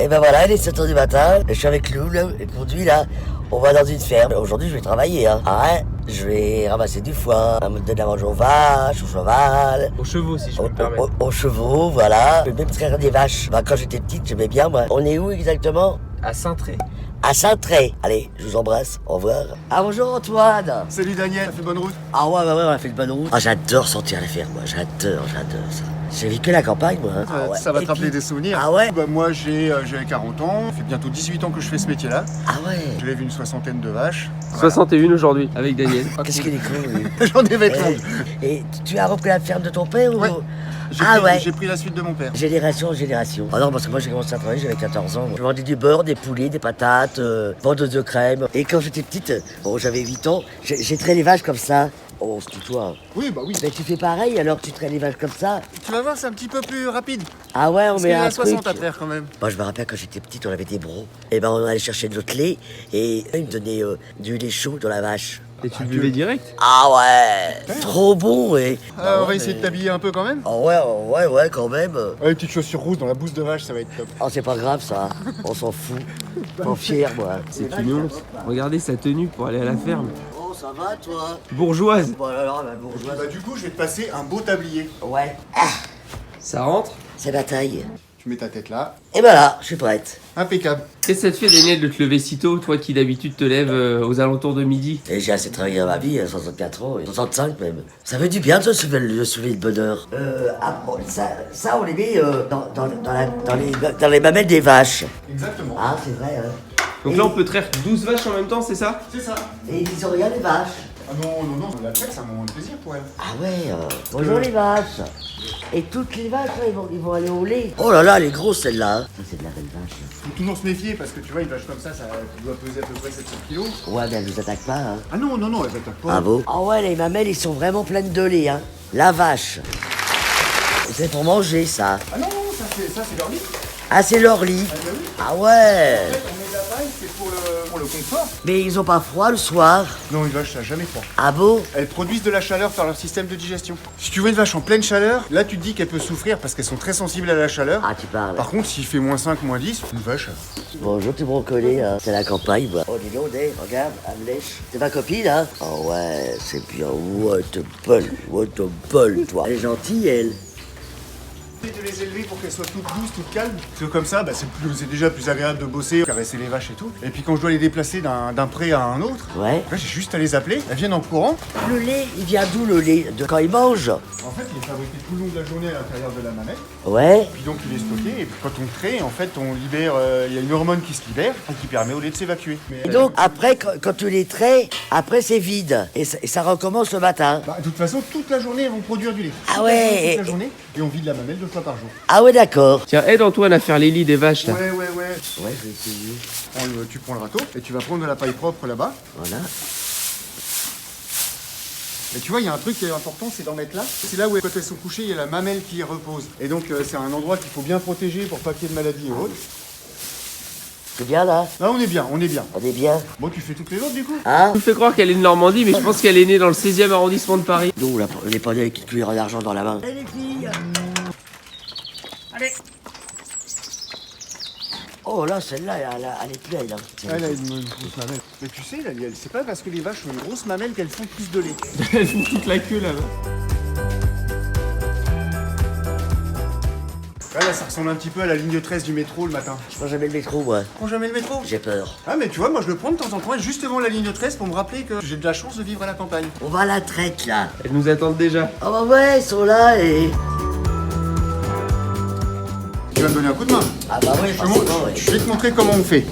Et ben voilà, il est 7h du matin, je suis avec Lou, là, et conduit là, on va dans une ferme. Aujourd'hui je vais travailler, hein. Ah ouais, je vais ramasser du foin, me donner à manger aux vaches, au cheval. Aux chevaux, si je peux me permettre. Aux chevaux, voilà. Je vais même traire des vaches. Bah, quand j'étais petite, j'aimais bien, moi. On est où exactement? À Saint-Tré. À Saint-Tré. Allez, je vous embrasse, au revoir. Ah bonjour Antoine. Salut Daniel, fait bonne route. Ah ouais, on a fait une bonne route. Ah j'adore sortir à la ferme, moi, j'adore ça. J'ai vécu la campagne, moi. Hein. Ah ouais. Ça va te Et rappeler puis- des souvenirs. Ah ouais? Bah, moi j'ai 40 ans, ça fait bientôt 18 ans que je fais ce métier-là. Ah ouais. J'élève une soixantaine de vaches. 61 aujourd'hui, avec Daniel. Qu'est-ce qu'il est con, lui. J'en ai 20 longues. Et tu as repris la ferme de ton père ou... Ouais. J'ai pris la suite de mon père. Génération en génération. Ah non, parce que moi j'ai commencé à travailler, j'avais 14 ans. Je vendais du beurre, des poulets, des patates, vendeuse de crème. Et quand j'étais petite, bon j'avais 8 ans, j'ai traité les vaches comme ça. Oh, on se tutoie. Oui, bah oui. Mais tu fais pareil alors que tu traites les vaches comme ça. Tu vas voir, c'est un petit peu plus rapide. Ah ouais, on Parce met qu'il y un a 60 truc. à traire quand même. Moi je me rappelle quand j'étais petite, on avait des brocs. Et ben on allait chercher de l'autre lait et ils me donnaient du lait chaud dans la vache. Et tu le buvais direct? Ah ouais, trop bon et... On va essayer de t'habiller un peu quand même. Ah ouais, quand même. Ouais, une petite chaussure rouge dans la bouse de vache, ça va être top. Oh c'est pas grave ça, on s'en fout. Pas fier moi. C'est une honte. Regardez sa tenue pour aller à la ferme. Oh ça va toi? Bourgeoise. Bon alors la bourgeoise. Bah du coup, je vais te passer un beau tablier. Ouais. Ça rentre? C'est ma taille. Tu mets ta tête là. Et voilà, je suis prête. Impeccable. Qu'est-ce que ça te fait, Daniel, de te lever si tôt, toi qui d'habitude te lèves aux alentours de midi? Et j'ai assez travaillé dans ma vie, 64 ans, et 65 même. Ça fait du bien de se soulever le bonheur. Bon, ça on les met dans les mamelles des vaches. Exactement. Ah, c'est vrai, hein. Donc là, on peut traire 12 vaches en même temps, c'est ça? C'est ça. Et ils ont rien les vaches. Ah non, la traite, c'est un moment de plaisir pour elle. Ah ouais, bonjour les vaches. Et toutes les vaches, là, ils vont aller au lait. Oh là là, elle est grosse celle-là. Ça, c'est de la belle vache. Faut toujours se méfier parce que tu vois, une vache comme ça doit peser à peu près 700 kilos. Ouais, mais elle nous attaque pas, hein. Ah non, elles attaquent pas. Ah bon? Ah ouais, les mamelles, ils sont vraiment pleines de lait, hein. La vache. C'est pour manger, ça. Ah non, ça c'est leur lit. Ah, c'est leur lit. Ah bah oui. Ah En ouais. fait, on met de la paille, c'est pour le confort. Mais ils ont pas froid le soir. Non, une vache, ça n'a jamais froid. Ah bon? Elles produisent de la chaleur par leur système de digestion. Si tu vois une vache en pleine chaleur, là tu te dis qu'elle peut souffrir parce qu'elles sont très sensibles à la chaleur. Ah, tu parles. Par contre, s'il fait -5, -10, une vache. Bonjour, tu brocoli, hein. C'est la campagne, moi. Oh, dis donc, regarde, elle me lèche. C'est ma copine, hein? Oh ouais, c'est bien. What a bol, toi. Elle est gentille, elle. De les élever pour qu'elles soient toutes douces, toutes calmes. Parce que comme ça, bah, c'est déjà plus agréable de bosser, caresser les vaches et tout. Et puis quand je dois les déplacer d'un pré à un autre, Ouais. là j'ai juste à les appeler, elles viennent en courant. Le lait, il vient d'où le lait? De quand ils mangent? En fait, il est fabriqué tout le long de la journée à l'intérieur de la mamelle. Ouais. Puis donc il est stocké et puis quand on crée, en fait, on libère, il y a une hormone qui se libère et qui permet au lait de s'évacuer. Et donc, après, quand tu les traites, après c'est vide. Et ça recommence le matin. Bah, de toute façon, toute la journée, elles vont produire du lait. Ah Toute ouais. Toute la journée. Et on vide la mamelle 2 fois par jour. Ah ouais, d'accord. Tiens, aide Antoine à faire les lits des vaches, là. Ouais. Ouais, je vais essayer. Tu prends le râteau et tu vas prendre de la paille propre là-bas. Voilà. Et tu vois, il y a un truc qui est important, c'est d'en mettre là. C'est là où, quand elles sont couchées, il y a la mamelle qui y repose. Et donc, c'est un endroit qu'il faut bien protéger pour pas qu'il y ait de maladies et autres. C'est bien, là? Là, on est bien, on est bien. On est bien. Bon, tu fais toutes les autres, du coup? Hein? Tu me fais croire qu'elle est de Normandie, mais je pense qu'elle est née dans le 16e arrondissement de Paris. Nous, on est pas né avec une cuillère d'argent dans la main. Allez, les filles! Allez! Oh là, celle-là, elle est pleine. Hein. Elle a une grosse mamelle. Mais tu sais, c'est pas parce que les vaches ont une grosse mamelle qu'elles font plus de lait. Elle fout toute la queue, là-bas. Là, ça ressemble un petit peu à la ligne 13 du métro le matin. Je prends jamais le métro, moi. Prends jamais le métro? J'ai peur. Ah, mais tu vois, moi je le prends de temps en temps, justement la ligne 13 pour me rappeler que j'ai de la chance de vivre à la campagne. On va à la traite, là. Elles nous attendent déjà. Ah bah ouais, ils sont là et... Tu vas me donner un coup de main. Ah bah ouais, forcément, ouais. Je vais te montrer comment on fait.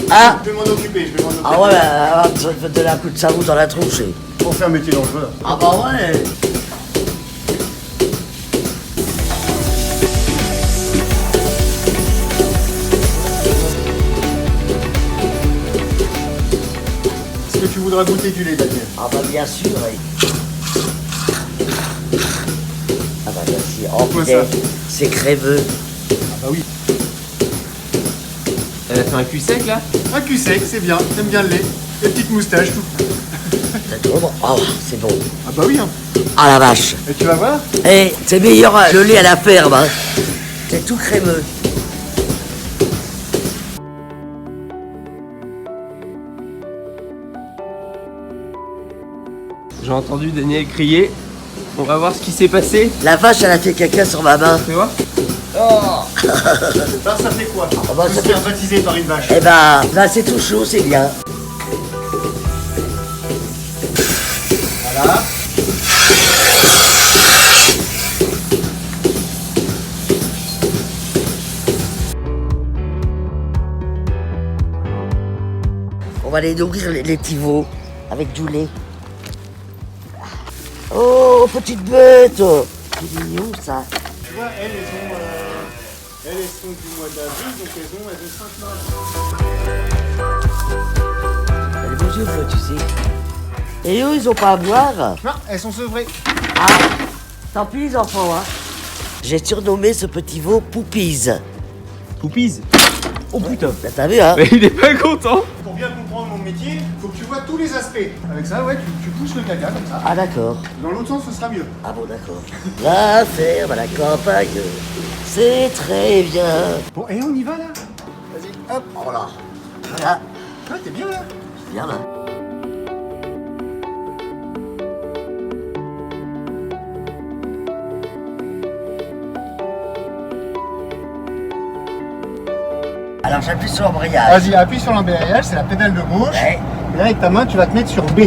Ah! Je vais m'en occuper, Ah ouais, tu vas te donner un coup de savon dans la tronche. Pour faire un métier dangereux. Ah bah ouais! Est-ce que tu voudras goûter du lait, Daniel? Ah bah bien sûr, ouais. Ah bah merci. Oh Quoi, putain, ça? c'est crémeux. Ah bah oui. Elle a fait un cul sec, là? Un cul sec, c'est bien. T'aimes bien le lait. Les petites moustaches, tout. C'est trop bon. Oh, c'est bon. Ah bah oui, hein. Ah la vache. Et tu vas voir. Eh, c'est meilleur le lait à la ferme, hein. C'est tout crémeux. J'ai entendu Daniel crier. On va voir ce qui s'est passé. La vache, elle a fait caca sur ma main. Tu vois? Alors ça fait quoi? Ah bah, ça Se faire baptiser par une vache. Eh ben, là c'est tout chaud, c'est bien. Voilà. On va les nourrir les petits veaux avec du lait. Oh, petite bête. C'est mignon ça. Tu vois, elles sont du mois d'avril, donc elles ont 5 mois. Elle est beaux yeux bleus, tu sais. Et eux, ils ont pas à boire. Non, elles sont sevrées. Ah, tant pis les enfants, hein. J'ai surnommé ce petit veau Poupies. Poupise. Oh putain. Là, t'as vu, hein? Mais il est pas content. Pour bien comprendre mon métier, faut que tu vois tous les aspects. Avec ça, ouais, tu pousses le caca comme ça. Ah d'accord. Dans l'autre sens, ce sera mieux. Ah bon, d'accord. La ferme à la campagne, c'est très bien. Bon, et on y va là. Vas-y, hop. Oh là. Voilà, Ah, t'es bien là. c'est bien là. Alors j'appuie sur l'embrayage. Vas-y, appuie sur l'embrayage, c'est la pédale de gauche. Ouais. Et là, avec ta main, tu vas te mettre sur B.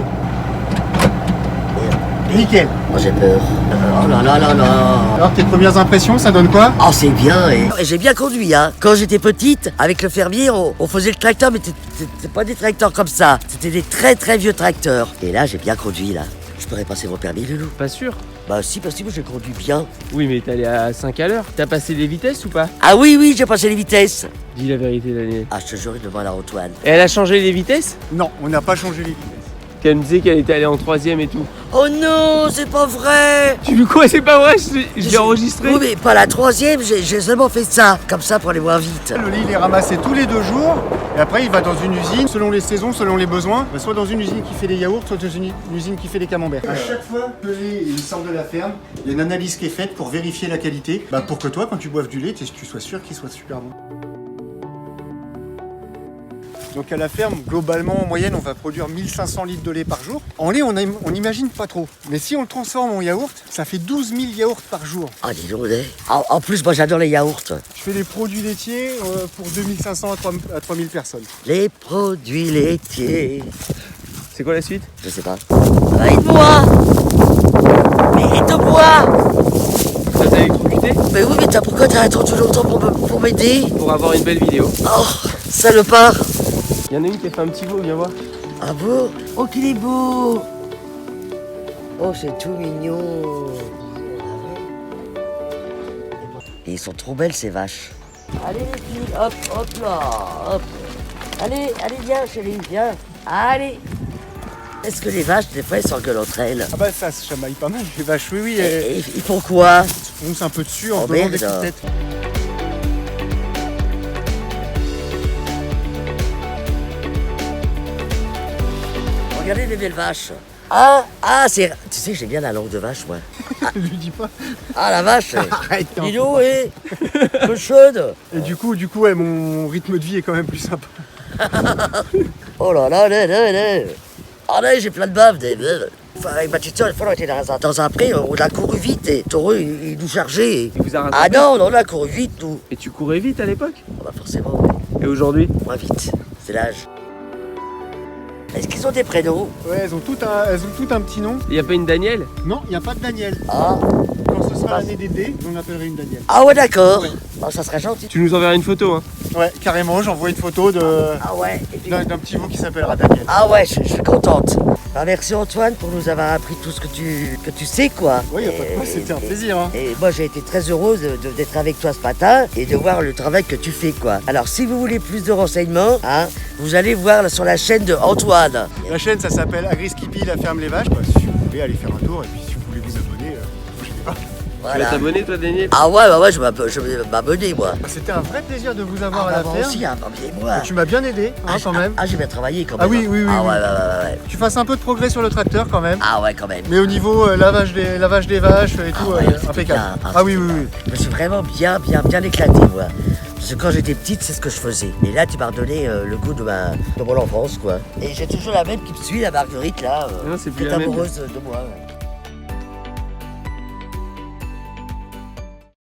Nickel. Moi j'ai peur. Oh là là là là. Alors, tes premières impressions, ça donne quoi? Oh c'est bien et j'ai bien conduit hein. Quand j'étais petite, avec le fermier, on faisait le tracteur, mais c'était pas des tracteurs comme ça. C'était des très très vieux tracteurs. Et là j'ai bien conduit là. Je pourrais passer mon permis Loulou. Pas sûr. Bah si parce que moi j'ai conduit bien. Oui, mais t'es allé à 5 à l'heure. T'as passé les vitesses ou pas? Ah oui oui j'ai passé les vitesses. Dis la vérité, Daniel. Ah je te jure devant la Antoine. Et elle a changé les vitesses? Non, on n'a pas changé les vitesses. Qu'elle me disait qu'elle était allée en 3ème et tout. Oh non c'est pas vrai. Tu veux quoi? C'est pas vrai, je l'ai enregistré. Oui mais pas la 3e, j'ai seulement fait ça. Comme ça pour aller voir vite. Le lait, il est ramassé tous les 2 jours. Et après, il va dans une usine, selon les saisons, selon les besoins. Bah, soit dans une usine qui fait des yaourts, soit dans une usine qui fait des camemberts. À chaque fois que le lait il sort de la ferme, il y a une analyse qui est faite pour vérifier la qualité. Bah, pour que toi, quand tu boives du lait, tu sois sûr qu'il soit super bon. Donc à la ferme, globalement, en moyenne, on va produire 1500 litres de lait par jour. En lait, on n'imagine pas trop. Mais si on le transforme en yaourt, ça fait 12 000 yaourts par jour. Ah dis donc eh. En plus moi j'adore les yaourts. Je fais des produits laitiers pour 2500 à 3000 personnes. Les produits laitiers. C'est quoi la suite? Je sais pas. Ah, aide-moi. Mais aide-moi. Ça t'a électrocuté? Mais oui, mais pourquoi t'as attendu longtemps pour m'aider? Pour avoir une belle vidéo. Oh, salopard. Il y en a une qui a fait un petit veau, viens voir. Ah bon? Oh, qu'il est beau. Oh, c'est tout mignon. Et ils sont trop belles, ces vaches. Allez, les filles, hop, hop là, hop. Allez, allez, viens, chérie, viens. Allez. Est-ce que les vaches, des fois, elles s'engueulent entre elles? Ah bah ça se chamaille pas mal, les vaches, oui, oui. Et ils font quoi? Se foncent un peu dessus en Oh, donnant merde. des coups de tête. Regardez les belles vaches. Ah, c'est... Tu sais, j'ai bien la langue de vache, moi. Lui dis pas. Ah, la vache. Arrête, non. Dis donc, peu chaude. Et du coup, ouais, mon rythme de vie est quand même plus sympa. Oh là là, là, là, là. Ah là, j'ai plein de bave. Avec ma petite soeur, une fois, on était dans un pré, on a couru vite et Taureau, il nous chargeait. Il vous a rattrapé? Ah non, on a couru vite, nous. Et tu courais vite à l'époque? Ah bah forcément, oui. Et aujourd'hui? Moins vite, c'est l'âge. Est-ce qu'ils ont des prénoms? Ouais, elles ont toutes un petit nom. Il y a pas une Daniel? Non, il n'y a pas de Daniel. Ah, Quand ce sera l'année des dés, on appellerait une Daniel. ah ouais, d'accord. Ouais. Oh, ça serait gentil. Tu nous enverras une photo, hein? Ouais, carrément, j'envoie une photo Ah ouais, et puis... d'un petit veau qui s'appellera Daniel. Ah ouais, je suis contente. Bah, merci Antoine pour nous avoir appris tout ce que tu sais, quoi. Oui, y a pas de quoi, c'était un plaisir, hein. Et moi, j'ai été très heureuse d'être avec toi ce matin et de voir le travail que tu fais, quoi. Alors, si vous voulez plus de renseignements, hein, vous allez voir sur la chaîne de Antoine. La chaîne, ça s'appelle Agri Skippy, la ferme les vaches. Bah, si vous voulez aller faire un tour, et puis si vous voulez vous abonner, je sais pas. Tu vas Voilà. t'abonner toi Daniel? Ah ouais, je vais m'abonner moi. C'était un vrai plaisir de vous avoir à Ah, la bah, moi ferme. aussi, hein, et moi. Tu m'as bien aidé, hein, quand même. Ah, j'ai bien travaillé quand Ah même. oui, oui, oui, Ah oui. ouais. Tu fasses un peu de progrès sur le tracteur quand même. Ah ouais, quand même. Mais au niveau lavage des vaches et tout, ouais, c'était impeccable. bien, hein, Ah oui, c'était oui, bien. oui. Je me suis vraiment bien éclaté moi. Parce que quand j'étais petite, c'est ce que je faisais. Et là, tu m'as redonné le goût de mon enfance, quoi. Et j'ai toujours la même qui me suit, la Marguerite, là, Non, c'est qui plus est la même. amoureuse de moi. Ouais.